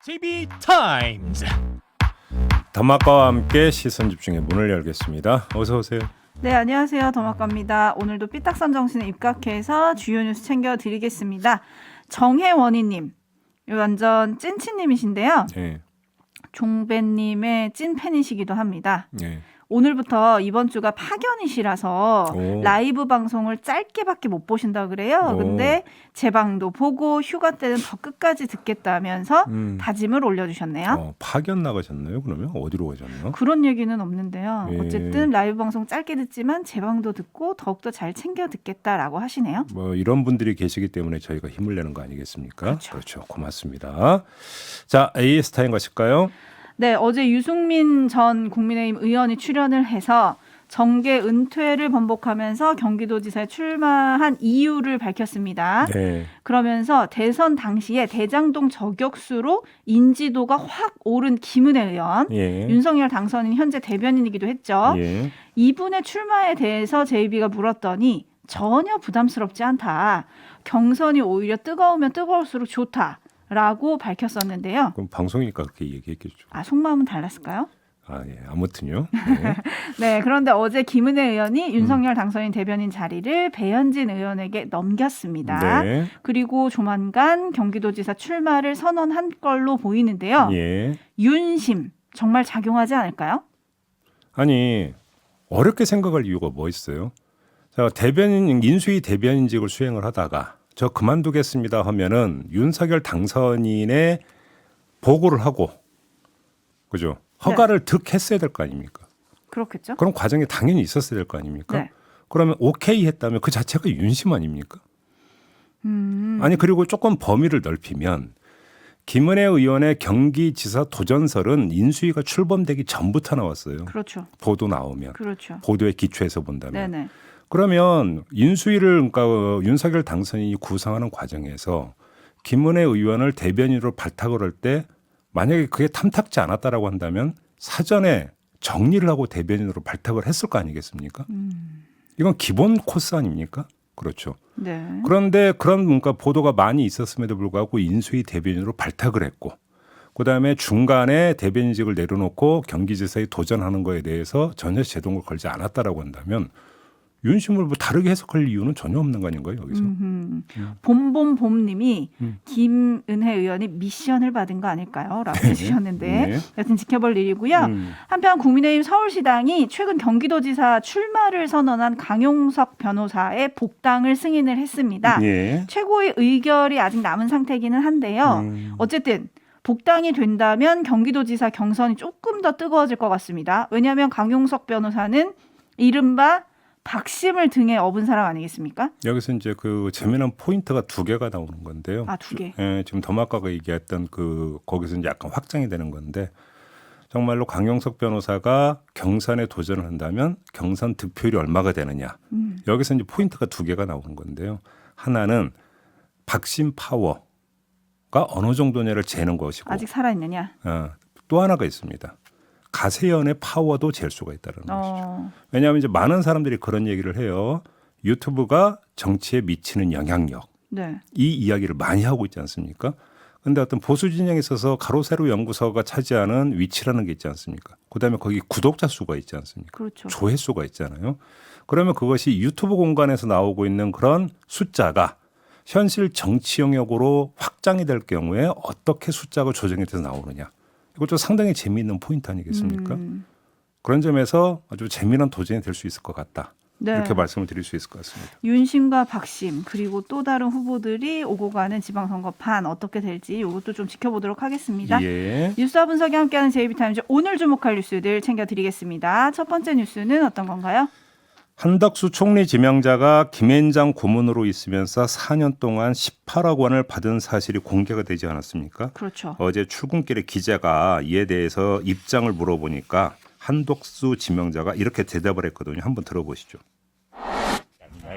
TV 타임즈. 더마카와 함께 시선 집중의 문을 열겠습니다. 어서 오세요. 네, 안녕하세요. 더마카입니다. 오늘도 삐딱선 정신에 입각해서 주요 뉴스 챙겨드리겠습니다. 정혜원희님, 완전 찐친님이신데요. 네. 종배님의 찐팬이시기도 합니다. 네. 오늘부터 이번 주가 파견이시라서 오. 라이브 방송을 짧게밖에 못 보신다 그래요. 오. 근데 제 방도 보고 휴가 때는 더 끝까지 듣겠다면서 다짐을 올려주셨네요. 파견 나가셨나요? 그러면 어디로 가셨나요? 그런 얘기는 없는데요. 예. 어쨌든 라이브 방송 짧게 듣지만 제 방도 듣고 더욱더 잘 챙겨 듣겠다라고 하시네요. 뭐 이런 분들이 계시기 때문에 저희가 힘을 내는 거 아니겠습니까? 그렇죠. 고맙습니다. 자, AS 타임 가실까요? 네, 어제 유승민 전 국민의힘 의원이 출연을 해서 정계 은퇴를 번복하면서 경기도지사에 출마한 이유를 밝혔습니다. 네. 그러면서 대선 당시에 대장동 저격수로 인지도가 확 오른 김은혜 의원, 예. 윤석열 당선인 현재 대변인이기도 했죠. 예. 이분의 출마에 대해서 제이비가 물었더니 전혀 부담스럽지 않다. 경선이 오히려 뜨거우면 뜨거울수록 좋다라고 밝혔었는데요. 그럼 방송이니까 그렇게 얘기했겠죠. 아, 속마음은 달랐을까요? 아, 예. 아무튼요. 네. 네, 그런데 어제 김은혜 의원이 윤석열 당선인 대변인 자리를 배현진 의원에게 넘겼습니다. 네. 그리고 조만간 경기도지사 출마를 선언한 걸로 보이는데요. 예. 윤심 정말 작용하지 않을까요? 아니, 어렵게 생각할 이유가 뭐 있어요? 자, 인수위 대변인직을 수행을 하다가 저 그만두겠습니다 하면은 윤석열 당선인의 보고를 하고, 그죠? 허가를 득했어야 될 거 아닙니까? 그렇겠죠. 그런 과정이 당연히 있었어야 될 거 아닙니까? 네. 그러면 오케이 했다면 그 자체가 윤심 아닙니까? 아니, 그리고 조금 범위를 넓히면 김은혜 의원의 경기지사 도전설은 인수위가 출범되기 전부터 나왔어요. 그렇죠. 보도 나오면. 그렇죠. 보도에 기초해서 본다면. 네네. 그러면 인수위를 그러니까 윤석열 당선인이 구성하는 과정에서 김은혜 의원을 대변인으로 발탁을 할 때 만약에 그게 탐탁지 않았다라고 한다면 사전에 정리를 하고 대변인으로 발탁을 했을 거 아니겠습니까? 이건 기본 코스 아닙니까? 그렇죠. 네. 그런데 그런 뭔가 보도가 많이 있었음에도 불구하고 인수위 대변인으로 발탁을 했고 그다음에 중간에 대변인직을 내려놓고 경기지사에 도전하는 거에 대해서 전혀 제동을 걸지 않았다라고 한다면 윤심을 뭐 다르게 해석할 이유는 전혀 없는 거 아닌가요, 여기서? 봄봄봄님이 김은혜 의원이 미션을 받은 거 아닐까요? 라고 해주셨는데 네. 여튼 지켜볼 일이고요. 한편 국민의힘 서울시당이 최근 경기도지사 출마를 선언한 강용석 변호사의 복당을 승인을 했습니다. 예. 최고의 의결이 아직 남은 상태이기는 한데요. 어쨌든 복당이 된다면 경기도지사 경선이 조금 더 뜨거워질 것 같습니다. 왜냐하면 강용석 변호사는 이른바 박심을 등에 업은 사람 아니겠습니까? 여기서 이제 그 재미난 포인트가 두 개가 나오는 건데요. 아, 두 개. 예, 지금 더마카가 얘기했던 그 거기서 이제 약간 확장이 되는 건데 정말로 강용석 변호사가 경선에 도전을 한다면 경선 득표율이 얼마가 되느냐. 여기서 이제 포인트가 두 개가 나오는 건데요. 하나는 박심 파워가 어느 정도냐를 재는 것이고 아직 살아있느냐? 또 하나가 있습니다. 가세연의 파워도 잴 수가 있다는 것이죠. 어, 왜냐하면 이제 많은 사람들이 그런 얘기를 해요. 유튜브가 정치에 미치는 영향력. 네. 이 이야기를 많이 하고 있지 않습니까? 그런데 어떤 보수 진영에 있어서 가로세로 연구소가 차지하는 위치라는 게 있지 않습니까? 그다음에 거기 구독자 수가 있지 않습니까? 그렇죠. 조회수가 있잖아요. 그러면 그것이 유튜브 공간에서 나오고 있는 그런 숫자가 현실 정치 영역으로 확장이 될 경우에 어떻게 숫자가 조정이 돼서 나오느냐. 이것도 상당히 재미있는 포인트 아니겠습니까? 그런 점에서 아주 재미난 도전이 될 수 있을 것 같다. 네. 이렇게 말씀을 드릴 수 있을 것 같습니다. 윤심과 박심 그리고 또 다른 후보들이 오고 가는 지방선거판 어떻게 될지 이것도 좀 지켜보도록 하겠습니다. 예. 뉴스와 분석이 함께하는 JB타임즈 오늘 주목할 뉴스들 챙겨드리겠습니다. 첫 번째 뉴스는 어떤 건가요? 한덕수 총리 지명자가 김앤장 고문으로 있으면서 4년 동안 18억 원을 받은 사실이 공개가 되지 않았습니까? 그렇죠. 어제 출근길에 기자가 이에 대해서 입장을 물어보니까 한덕수 지명자가 이렇게 대답을 했거든요. 한번 들어보시죠.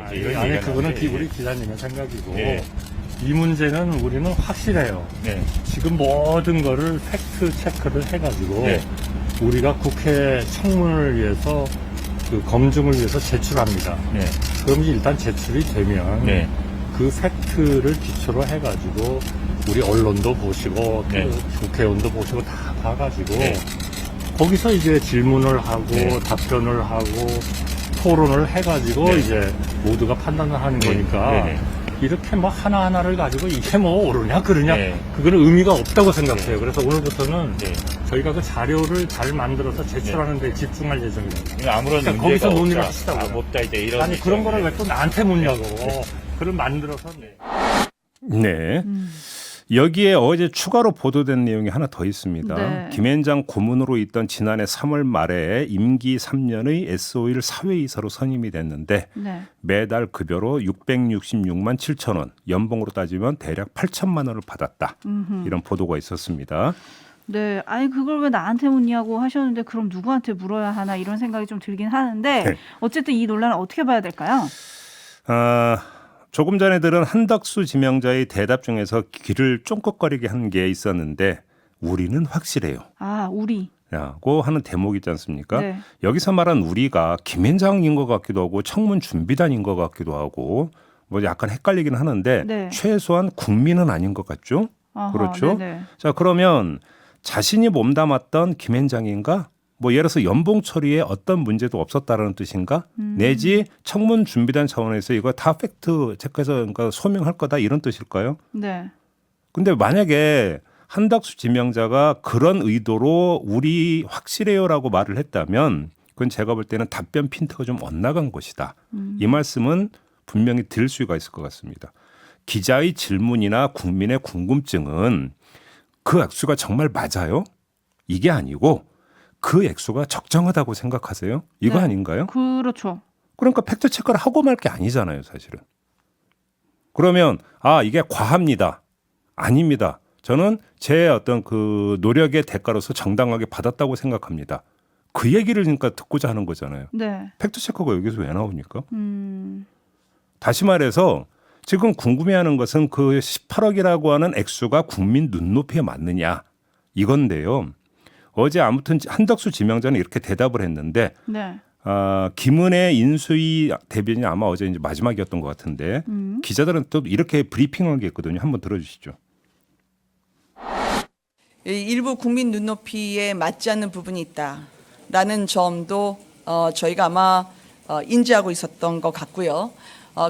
아니 그거는 우리 기자님의 생각이고 네. 이 문제는 우리는 확실해요. 네. 지금 모든 거를 팩트 체크를 해가지고 네. 우리가 국회 청문을 위해서 그 검증을 위해서 제출합니다. 네. 그럼 일단 제출이 되면 네. 그 팩트를 기초로 해가지고 우리 언론도 보시고 네. 또 국회의원도 보시고 다 봐가지고 네. 거기서 이제 질문을 하고 네. 답변을 하고 토론을 해가지고 네. 이제 모두가 판단을 하는 네. 거니까 네. 이렇게 뭐 하나하나를 가지고 이게 뭐 옳으냐 그러냐 네. 그거는 의미가 없다고 생각해요. 그래서 오늘부터는 네. 저희가 그 자료를 잘 만들어서 제출하는 데 집중할 예정입니다. 아무런 그러니까 문제가 거기서 논의를 없다. 하시다고요. 없다 이제 이런. 아니 그런 거를 네. 왜 또 나한테 묻냐고. 그걸 만들어서 네. 여기에 어제 추가로 보도된 내용이 하나 더 있습니다. 네. 김앤장 고문으로 있던 지난해 3월 말에 임기 3년의 SO일 사회이사로 선임이 됐는데 네. 매달 급여로 666만 7천 원, 연봉으로 따지면 대략 8천만 원을 받았다. 이런 보도가 있었습니다. 네, 아니 그걸 왜 나한테 묻냐고 하셨는데 그럼 누구한테 물어야 하나 이런 생각이 좀 들긴 하는데 네. 어쨌든 이 논란을 어떻게 봐야 될까요? 조금 전에 들은 한덕수 지명자의 대답 중에서 귀를 쫑긋거리게 한 게 있었는데 우리는 확실해요. 아, 우리. 라고 하는 대목이 있지 않습니까? 네. 여기서 말한 우리가 김앤장인 것 같기도 하고 청문 준비단인 것 같기도 하고 뭐 약간 헷갈리긴 하는데 네. 최소한 국민은 아닌 것 같죠? 어허, 그렇죠? 네네. 자, 그러면 자신이 몸담았던 김앤장인가? 뭐 예를 들어서 연봉 처리에 어떤 문제도 없었다라는 뜻인가? 내지 청문 준비단 차원에서 이거 다 팩트 체크해서 그러니까 소명할 거다 이런 뜻일까요? 네. 근데 만약에 한덕수 지명자가 그런 의도로 우리 확실해요라고 말을 했다면 그건 제가 볼 때는 답변 핀트가 좀 엇나간 것이다. 이 말씀은 분명히 드릴 수가 있을 것 같습니다. 기자의 질문이나 국민의 궁금증은 그 액수가 정말 맞아요? 이게 아니고 그 액수가 적정하다고 생각하세요? 이거 네. 아닌가요? 그렇죠. 그러니까 팩트 체크를 하고 말 게 아니잖아요, 사실은. 그러면 이게 과합니다. 아닙니다. 저는 제 어떤 그 노력의 대가로서 정당하게 받았다고 생각합니다. 그 얘기를 그러니까 듣고자 하는 거잖아요. 네. 팩트 체크가 여기서 왜 나옵니까? 음. 다시 말해서 지금 궁금해하는 것은 그 18억이라고 하는 액수가 국민 눈높이에 맞느냐 이건데요. 어제 아무튼 한덕수 지명자는 이렇게 대답을 했는데 네. 김은혜 인수위 대변인이 아마 어제 이제 마지막이었던 것 같은데 기자들은 또 이렇게 브리핑한 게 있거든요. 한번 들어주시죠. 일부 국민 눈높이에 맞지 않는 부분이 있다라는 점도 저희가 아마 인지하고 있었던 것 같고요.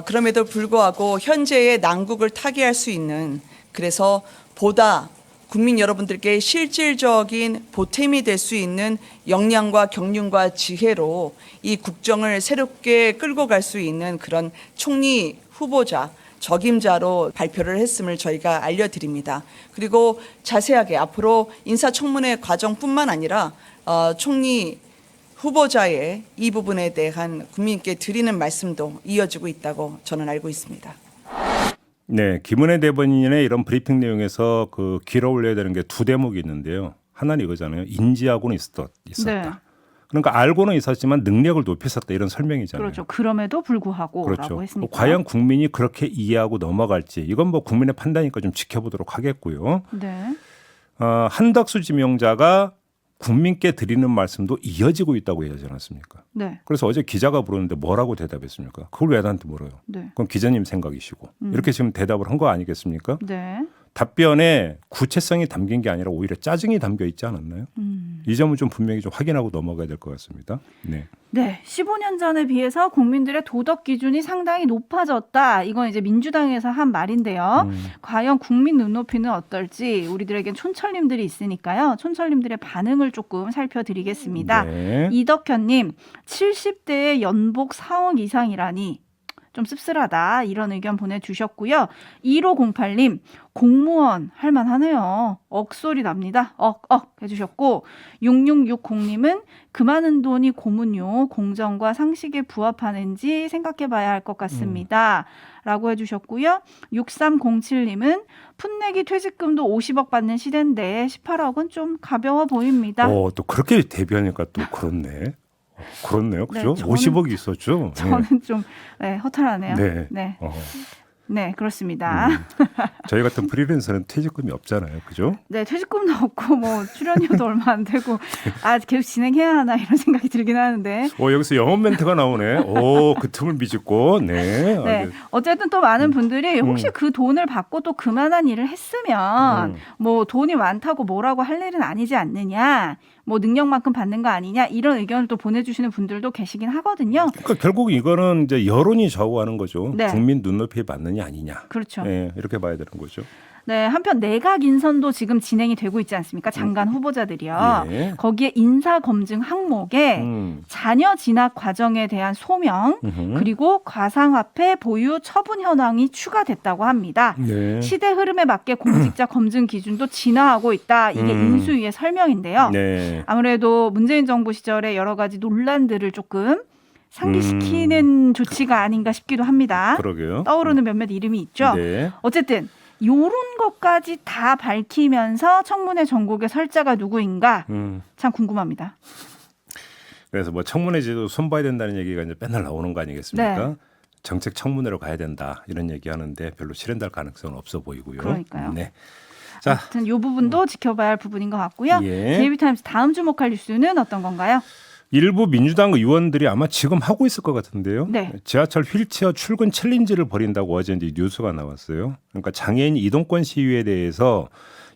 그럼에도 불구하고 현재의 난국을 타개할 수 있는 그래서 보다 국민 여러분들께 실질적인 보탬이 될 수 있는 역량과 경륜과 지혜로 이 국정을 새롭게 끌고 갈 수 있는 그런 총리 후보자 적임자로 발표를 했음을 저희가 알려드립니다. 그리고 자세하게 앞으로 인사청문회 과정뿐만 아니라 총리 후보자의 이 부분에 대한 국민께 드리는 말씀도 이어지고 있다고 저는 알고 있습니다. 네, 김은혜 대변인의 이런 브리핑 내용에서 그 길어 올려야 되는 게 두 대목이 있는데요. 하나는 이거잖아요. 인지하고는 있었다. 네. 그러니까 알고는 있었지만 능력을 높였었다 이런 설명이잖아요. 그렇죠. 그럼에도 불구하고라고 그렇죠. 했으니까. 과연 국민이 그렇게 이해하고 넘어갈지 이건 뭐 국민의 판단이니까 좀 지켜보도록 하겠고요. 네. 한덕수 지명자가 국민께 드리는 말씀도 이어지고 있다고 해야지 않았습니까? 네. 그래서 어제 기자가 물었는데 뭐라고 대답했습니까? 그걸 왜 나한테 물어요? 네. 그건 기자님 생각이시고 이렇게 지금 대답을 한 거 아니겠습니까? 네. 답변에 구체성이 담긴 게 아니라 오히려 짜증이 담겨 있지 않았나요? 이 점은 좀 분명히 좀 확인하고 넘어가야 될 것 같습니다. 네. 네, 15년 전에 비해서 국민들의 도덕 기준이 상당히 높아졌다. 이건 이제 민주당에서 한 말인데요. 과연 국민 눈높이는 어떨지 우리들에겐 촌철님들이 있으니까요. 촌철님들의 반응을 조금 살펴드리겠습니다. 네. 이덕현님, 70대의 연복 4억 이상이라니 좀 씁쓸하다 이런 의견 보내주셨고요. 1508님 공무원 할만하네요. 억소리 납니다. 억억 해주셨고 6660님은 그 많은 돈이 고문요 공정과 상식에 부합하는지 생각해봐야 할 것 같습니다. 라고 해주셨고요. 6307님은 풋내기 퇴직금도 50억 받는 시대인데 18억은 좀 가벼워 보입니다. 또 그렇게 대비하니까 또 그렇네. 그렇네요. 그죠? 네, 50억이 있었죠. 저는 좀 허탈하네요. 네. 네. 네, 그렇습니다. 저희 같은 프리랜서는 퇴직금이 없잖아요. 그죠? 네, 퇴직금도 없고 뭐 출연료도 얼마 안 되고 계속 진행해야 하나 이런 생각이 들긴 하는데. 여기서 영업 멘트가 나오네. 그 틈을 비집고. 네. 네. 어쨌든 또 많은 분들이 혹시 그 돈을 받고 또 그만한 일을 했으면 뭐 돈이 많다고 뭐라고 할 일은 아니지 않느냐. 뭐 능력만큼 받는 거 아니냐 이런 의견을 또 보내주시는 분들도 계시긴 하거든요. 그러니까 결국 이거는 이제 여론이 좌우하는 거죠. 네. 국민 눈높이에 맞느냐 아니냐. 그렇죠. 네, 이렇게 봐야 되는 거죠. 네, 한편 내각 인선도 지금 진행이 되고 있지 않습니까? 장관 후보자들이요. 예. 거기에 인사 검증 항목에 자녀 진학 과정에 대한 소명 그리고 가상화폐 보유 처분 현황이 추가됐다고 합니다. 네. 시대 흐름에 맞게 공직자 검증 기준도 진화하고 있다. 이게 인수위의 설명인데요. 네. 아무래도 문재인 정부 시절에 여러 가지 논란들을 조금 상기시키는 조치가 아닌가 싶기도 합니다. 그러게요. 떠오르는 몇몇 이름이 있죠. 네. 어쨌든 요런 것까지 다 밝히면서 청문회 전국의 설자가 누구인가 참 궁금합니다. 그래서 뭐 청문회 제도 손봐야 된다는 얘기가 이제 맨날 나오는 거 아니겠습니까? 네. 정책 청문회로 가야 된다 이런 얘기하는데 별로 실현될 가능성은 없어 보이고요. 그러니까요. 네. 자, 아무튼 이 부분도 지켜봐야 할 부분인 것 같고요. 예. JB타임스 다음 주목할 뉴스는 어떤 건가요? 일부 민주당 의원들이 아마 지금 하고 있을 것 같은데요. 네. 지하철 휠체어 출근 챌린지를 벌인다고 어제 이제 뉴스가 나왔어요. 그러니까 장애인 이동권 시위에 대해서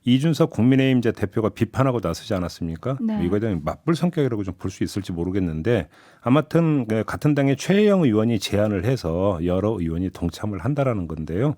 이준석 국민의힘 이제 대표가 비판하고 나서지 않았습니까? 네. 이거에 대한 맞불 성격이라고 좀 볼 수 있을지 모르겠는데 아무튼 같은 당의 최혜영 의원이 제안을 해서 여러 의원이 동참을 한다라는 건데요.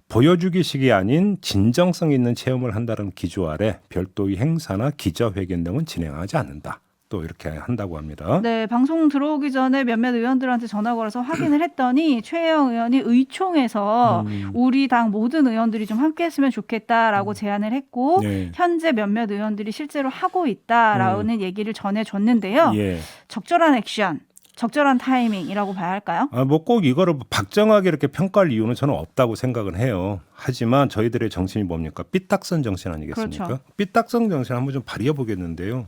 보여주기식이 아닌 진정성 있는 체험을 한다는 기조 아래 별도의 행사나 기자회견 등은 진행하지 않는다. 또 이렇게 한다고 합니다. 네, 방송 들어오기 전에 몇몇 의원들한테 전화 걸어서 확인을 했더니 최혜영 의원이 의총에서 우리 당 모든 의원들이 좀 함께했으면 좋겠다라고 제안을 했고 네. 현재 몇몇 의원들이 실제로 하고 있다라는 얘기를 전해줬는데요. 예. 적절한 액션, 적절한 타이밍이라고 봐야 할까요? 뭐 꼭 이거를 박정하게 이렇게 평가할 이유는 저는 없다고 생각은 해요. 하지만 저희들의 정신이 뭡니까? 삐딱선 정신 아니겠습니까? 그렇죠. 삐딱선 정신 한번 좀 발휘해 보겠는데요.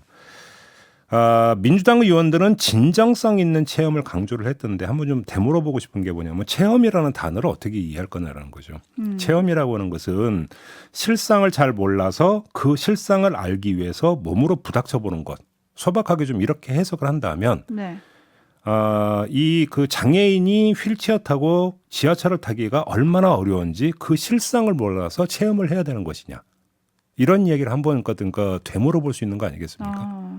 민주당 의원들은 진정성 있는 체험을 강조를 했던데 한번 좀 되물어보고 싶은 게 뭐냐면 체험이라는 단어를 어떻게 이해할 거냐라는 거죠. 체험이라고 하는 것은 실상을 잘 몰라서 그 실상을 알기 위해서 몸으로 부닥쳐 보는 것. 소박하게 좀 이렇게 해석을 한다면 네. 이 그 장애인이 휠체어 타고 지하철을 타기가 얼마나 어려운지 그 실상을 몰라서 체험을 해야 되는 것이냐. 이런 얘기를 한번 되물어 볼 수 있는 거 아니겠습니까?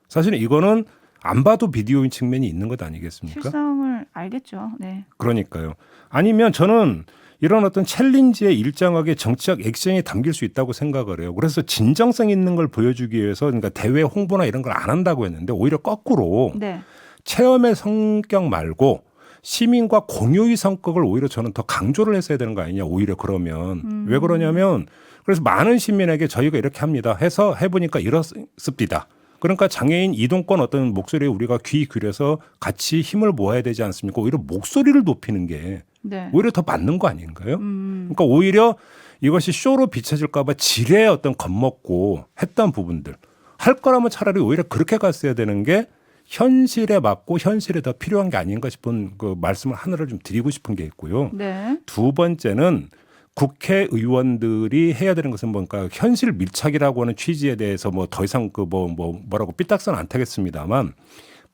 사실은 이거는 안 봐도 비디오인 측면이 있는 것 아니겠습니까? 실상을 알겠죠. 네. 그러니까요. 아니면 저는 이런 어떤 챌린지에 일정하게 정치적 액션이 담길 수 있다고 생각을 해요. 그래서 진정성 있는 걸 보여주기 위해서 그러니까 대외 홍보나 이런 걸 안 한다고 했는데 오히려 거꾸로 네. 체험의 성격 말고 시민과 공유의 성격을 오히려 저는 더 강조를 했어야 되는 거 아니냐. 오히려 그러면. 왜 그러냐면 그래서 많은 시민에게 저희가 이렇게 합니다. 해서 해보니까 이렇습니다. 그러니까 장애인 이동권 어떤 목소리에 우리가 귀 기울여서 같이 힘을 모아야 되지 않습니까? 오히려 목소리를 높이는 게 네. 오히려 더 맞는 거 아닌가요? 그러니까 오히려 이것이 쇼로 비춰질까 봐 지레 어떤 겁먹고 했던 부분들 할 거라면 차라리 오히려 그렇게 갔어야 되는 게 현실에 맞고 현실에 더 필요한 게 아닌가 싶은 그 말씀을 하나를 좀 드리고 싶은 게 있고요. 네. 두 번째는 국회의원들이 해야 되는 것은 뭔가 현실 밀착이라고 하는 취지에 대해서 뭐 더 이상 뭐라고 삐딱선 안 타겠습니다만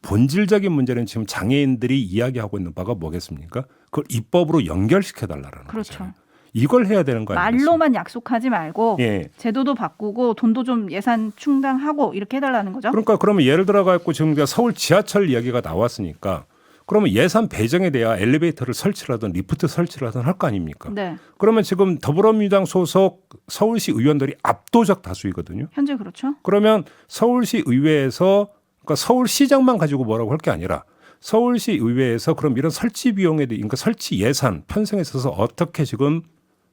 본질적인 문제는 지금 장애인들이 이야기하고 있는 바가 뭐겠습니까? 그걸 입법으로 연결시켜 달라라는 그렇죠. 거죠. 이걸 해야 되는 거 아니겠습니까? 말로만 약속하지 말고 예. 제도도 바꾸고 돈도 좀 예산 충당하고 이렇게 해달라는 거죠. 그러니까 그러면 예를 들어 갖고 지금 서울 지하철 이야기가 나왔으니까 그러면 예산 배정에 대한 엘리베이터를 설치하든 리프트 설치를 하든 할 거 아닙니까? 네. 그러면 지금 더불어민주당 소속 서울시 의원들이 압도적 다수이거든요. 현재 그렇죠. 그러면 서울시 의회에서 그러니까 서울시장만 가지고 뭐라고 할 게 아니라 서울시 의회에서 그럼 이런 설치 비용에 대해 그러니까 설치 예산 편성에 있어서 어떻게 지금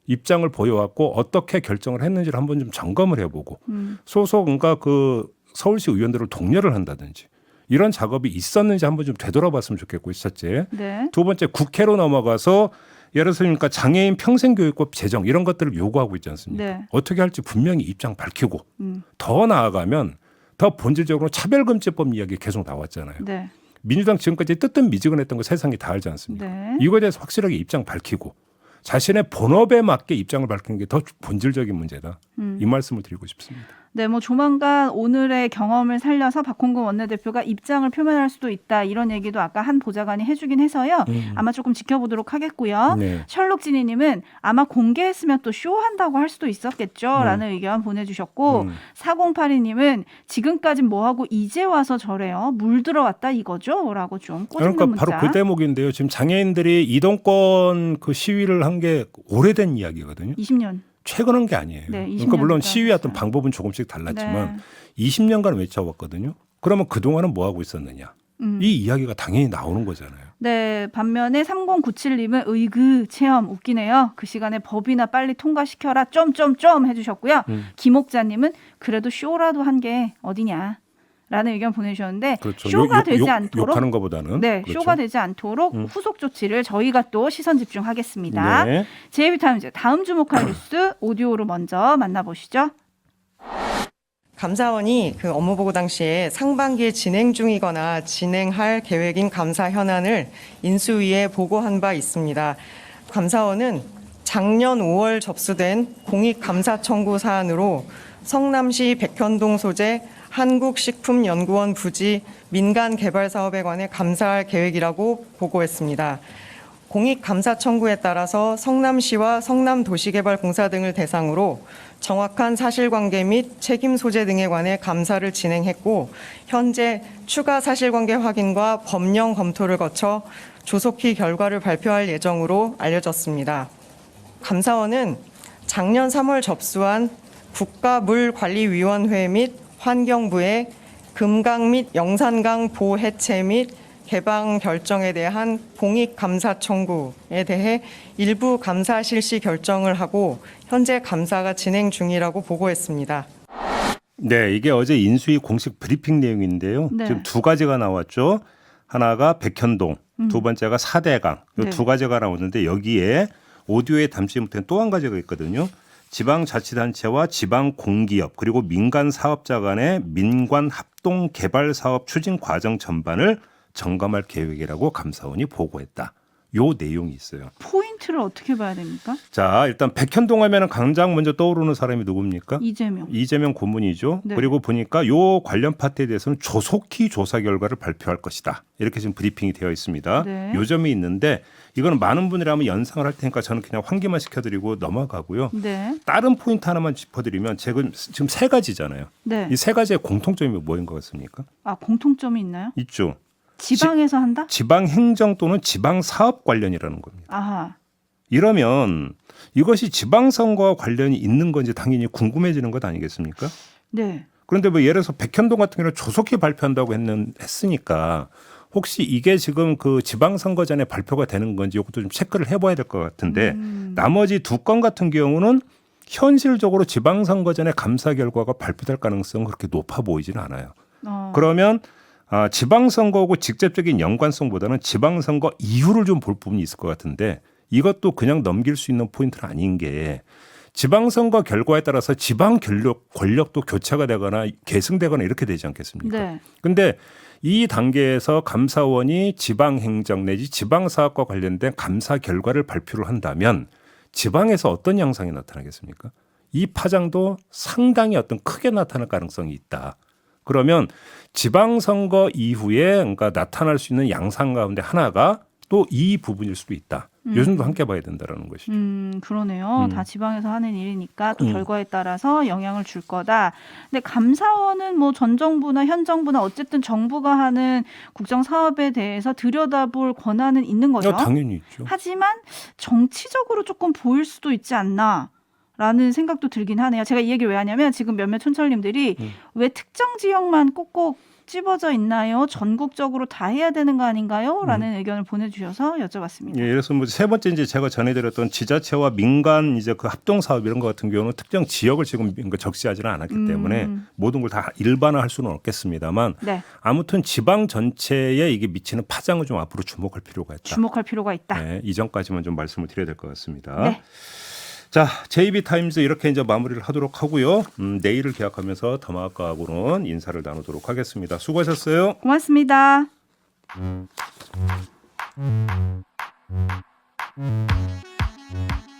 입장을 보여왔고 어떻게 결정을 했는지를 한번 좀 점검을 해보고 소속 그러니까 그 서울시 의원들을 독려를 한다든지 이런 작업이 있었는지 한번 좀 되돌아봤으면 좋겠고 첫째. 네. 두 번째 국회로 넘어가서 예를 들어서 그러니까 장애인 평생교육법 제정 이런 것들을 요구하고 있지 않습니까? 네. 어떻게 할지 분명히 입장 밝히고 더 나아가면 더 본질적으로 차별금지법 이야기 계속 나왔잖아요. 네. 민주당 지금까지 뜨뜻미지근했던 거 세상이 다 알지 않습니까? 네. 이거에 대해서 확실하게 입장 밝히고 자신의 본업에 맞게 입장을 밝히는 게 더 본질적인 문제다. 이 말씀을 드리고 싶습니다. 네, 뭐 조만간 오늘의 경험을 살려서 박홍근 원내대표가 입장을 표명할 수도 있다. 이런 얘기도 아까 한 보좌관이 해주긴 해서요. 아마 조금 지켜보도록 하겠고요. 네. 셜록지니님은 아마 공개했으면 또 쇼한다고 할 수도 있었겠죠. 라는 의견 보내주셨고 4082님은 지금까진 뭐하고 이제 와서 저래요. 물 들어왔다 이거죠? 라고 좀 꼬집는 그러니까 문자. 바로 그 대목인데요. 지금 장애인들이 이동권 그 시위를 한 게 오래된 이야기거든요. 20년. 최근 한 게 아니에요. 네, 20년 그러니까 물론 됐죠. 시위의 어떤 방법은 조금씩 달랐지만 네. 20년간 외쳐왔거든요. 그러면 그동안은 뭐 하고 있었느냐. 이 이야기가 당연히 나오는 거잖아요. 네, 반면에 3097님은 의그 체험 웃기네요. 그 시간에 법이나 빨리 통과시켜라 점점점 해주셨고요. 김옥자님은 그래도 쇼라도 한 게 어디냐. 라는 의견 보내주셨는데 그렇죠. 쇼가 되지 않도록 욕하는 것보다는 네, 그렇죠. 쇼가 되지 않도록 후속 조치를 저희가 또 시선 집중하겠습니다. 네. JB타임즈 다음 주목할 뉴스 오디오로 먼저 만나보시죠. 감사원이 그 업무 보고 당시에 상반기에 진행 중이거나 진행할 계획인 감사 현안을 인수위에 보고한 바 있습니다. 감사원은 작년 5월 접수된 공익감사 청구 사안으로 성남시 백현동 소재 한국식품연구원 부지 민간개발사업에 관해 감사할 계획이라고 보고했습니다. 공익감사 청구에 따라서 성남시와 성남도시개발공사 등을 대상으로 정확한 사실관계 및 책임 소재 등에 관해 감사를 진행했고 현재 추가 사실관계 확인과 법령 검토를 거쳐 조속히 결과를 발표할 예정으로 알려졌습니다. 감사원은 작년 3월 접수한 국가물관리위원회 및 환경부의 금강 및 영산강 보호 해체 및 개방 결정에 대한 공익감사 청구에 대해 일부 감사 실시 결정을 하고 현재 감사가 진행 중이라고 보고했습니다. 네, 이게 어제 인수위 공식 브리핑 내용인데요. 네. 지금 두 가지가 나왔죠. 하나가 백현동, 두 번째가 사대강. 이 네. 두 가지가 나오는데 여기에 오디오에 담지 못한 또 한 가지가 있거든요. 지방자치단체와 지방공기업 그리고 민간 사업자 간의 민관 합동 개발 사업 추진 과정 전반을 점검할 계획이라고 감사원이 보고했다. 요 내용이 있어요. 포인트를 어떻게 봐야 됩니까? 자, 일단 백현동 하면은 가장 먼저 떠오르는 사람이 누굽니까? 이재명. 이재명 고문이죠. 네. 그리고 보니까 요 관련 파트에 대해서는 조속히 조사 결과를 발표할 것이다. 이렇게 지금 브리핑이 되어 있습니다. 네. 요 점이 있는데 이거는 많은 분들이 한번 연상을 할 테니까 저는 그냥 환기만 시켜드리고 넘어가고요. 네. 다른 포인트 하나만 짚어드리면 지금 세 가지잖아요. 네. 이 세 가지의 공통점이 뭐인 것 같습니까? 아, 공통점이 있나요? 있죠. 지방에서 한다? 지방 행정 또는 지방 사업 관련이라는 겁니다. 아하. 이러면 이것이 지방선거와 관련이 있는 건지 당연히 궁금해지는 것 아니겠습니까? 네. 그런데 뭐 예를 들어서 백현동 같은 경우는 조속히 발표한다고 했으니까 혹시 이게 지금 그 지방선거 전에 발표가 되는 건지 이것도 좀 체크를 해봐야 될 것 같은데 나머지 두 건 같은 경우는 현실적으로 지방선거 전에 감사 결과가 발표될 가능성은 그렇게 높아 보이지는 않아요. 그러면 지방선거하고 직접적인 연관성보다는 지방선거 이후를 좀 볼 부분이 있을 것 같은데 이것도 그냥 넘길 수 있는 포인트는 아닌 게 지방선거 결과에 따라서 지방 권력도 교체가 되거나 계승되거나 이렇게 되지 않겠습니까? 네. 근데 이 단계에서 감사원이 지방행정 내지 지방사업과 관련된 감사 결과를 발표를 한다면 지방에서 어떤 양상이 나타나겠습니까? 이 파장도 상당히 어떤 크게 나타날 가능성이 있다. 그러면 지방선거 이후에 그러니까 나타날 수 있는 양상 가운데 하나가 또 이 부분일 수도 있다. 요즘도 함께 봐야 된다는 것이죠. 그러네요. 다 지방에서 하는 일이니까 또 결과에 따라서 영향을 줄 거다. 근데 감사원은 뭐 전 정부나 현 정부나 어쨌든 정부가 하는 국정 사업에 대해서 들여다볼 권한은 있는 거죠. 당연히 있죠. 하지만 정치적으로 조금 보일 수도 있지 않나. 라는 생각도 들긴 하네요. 제가 이 얘기를 왜 하냐면 지금 몇몇 촌철님들이 왜 특정 지역만 꼭꼭 찝어져 있나요? 전국적으로 다 해야 되는 거 아닌가요? 라는 의견을 보내주셔서 여쭤봤습니다. 예, 그래서 뭐 세 번째 이제 제가 전해드렸던 지자체와 민간 이제 그 합동 사업 이런 것 같은 경우는 특정 지역을 지금 적시하지는 않았기 때문에 모든 걸 다 일반화할 수는 없겠습니다만 네. 아무튼 지방 전체에 이게 미치는 파장을 좀 앞으로 주목할 필요가 있다. 주목할 필요가 있다. 네, 이전까지만 좀 말씀을 드려야 될 것 같습니다. 네. 자, JB타임즈 이렇게 이제 마무리를 하도록 하고요. 내일을 기약하면서 더마카하고는 인사를 나누도록 하겠습니다. 수고하셨어요. 고맙습니다. 네.